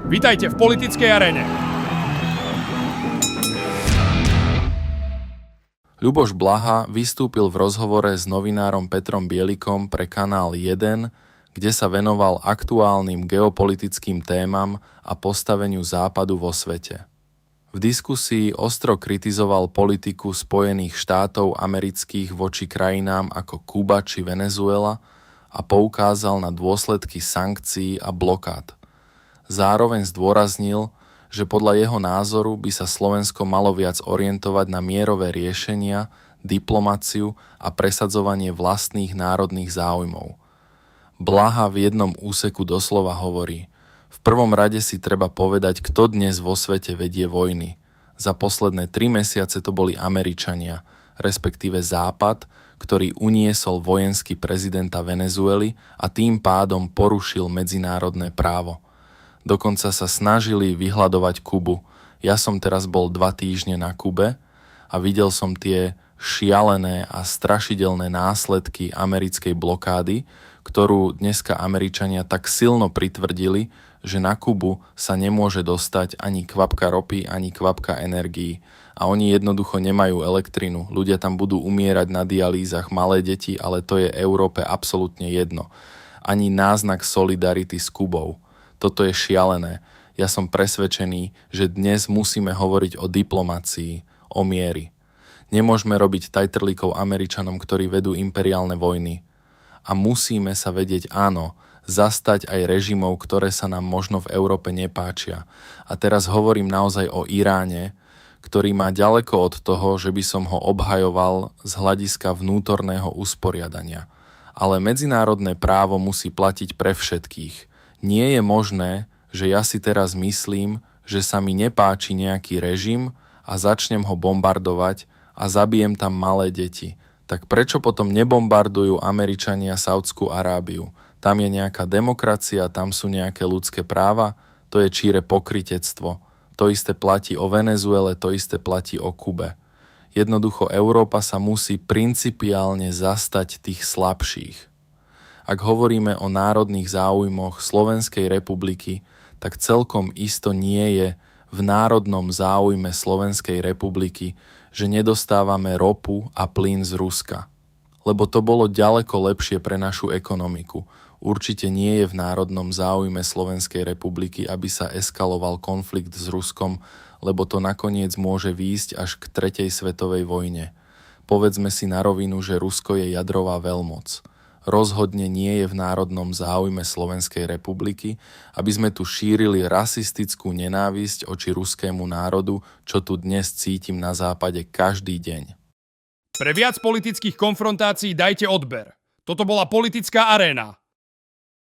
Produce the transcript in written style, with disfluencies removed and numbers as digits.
Vitajte v politickej aréne. Ľuboš Blaha vystúpil v rozhovore s novinárom Petrom Bielikom pre kanál 1, kde sa venoval aktuálnym geopolitickým témam a postaveniu Západu vo svete. V diskusii ostro kritizoval politiku Spojených štátov amerických voči krajinám ako Kuba či Venezuela a poukázal na dôsledky sankcií a blokád. Zároveň zdôraznil, že podľa jeho názoru by sa Slovensko malo viac orientovať na mierové riešenia, diplomáciu a presadzovanie vlastných národných záujmov. Blaha v jednom úseku doslova hovorí: v prvom rade si treba povedať, kto dnes vo svete vedie vojny. Za posledné 3 mesiace to boli Američania, respektíve Západ, ktorý uniesol vojenský prezidenta Venezuely a tým pádom porušil medzinárodné právo. Dokonca sa snažili vyhľadovať Kubu. Ja som teraz bol 2 týždne na Kube a videl som tie šialené a strašidelné následky americkej blokády, ktorú dneska Američania tak silno pritvrdili, že na Kubu sa nemôže dostať ani kvapka ropy, ani kvapka energií. A oni jednoducho nemajú elektrinu. Ľudia tam budú umierať na dialýzach, malé deti, ale to je Európe absolútne jedno. Ani náznak solidarity s Kubou. Toto je šialené. Ja som presvedčený, že dnes musíme hovoriť o diplomácii, o miery. Nemôžeme robiť tajtrlíkov Američanom, ktorí vedú imperiálne vojny. A musíme sa vedieť zastať aj režimov, ktoré sa nám možno v Európe nepáčia. A teraz hovorím naozaj o Iráne, ktorý má ďaleko od toho, že by som ho obhajoval z hľadiska vnútorného usporiadania. Ale medzinárodné právo musí platiť pre všetkých. Nie je možné, že ja si teraz myslím, že sa mi nepáči nejaký režim a začnem ho bombardovať a zabijem tam malé deti. Tak prečo potom nebombardujú Američania Saúdskú Arábiu? Tam je nejaká demokracia, tam sú nejaké ľudské práva, to je číre pokrytectvo. To isté platí o Venezuele, to isté platí o Kube. Jednoducho Európa sa musí principiálne zastať tých slabších. Ak hovoríme o národných záujmoch Slovenskej republiky, tak celkom isto nie je v národnom záujme Slovenskej republiky, že nedostávame ropu a plyn z Ruska. Lebo to bolo ďaleko lepšie pre našu ekonomiku. Určite nie je v národnom záujme Slovenskej republiky, aby sa eskaloval konflikt s Ruskom, lebo to nakoniec môže výjsť až k 3. svetovej vojne. Povedzme si na rovinu, že Rusko je jadrová veľmoc. Rozhodne nie je v národnom záujme Slovenskej republiky, aby sme tu šírili rasistickú nenávisť voči ruskému národu, čo tu dnes cítim na západe každý deň. Pre viac politických konfrontácií dajte odber. Toto bola politická aréna.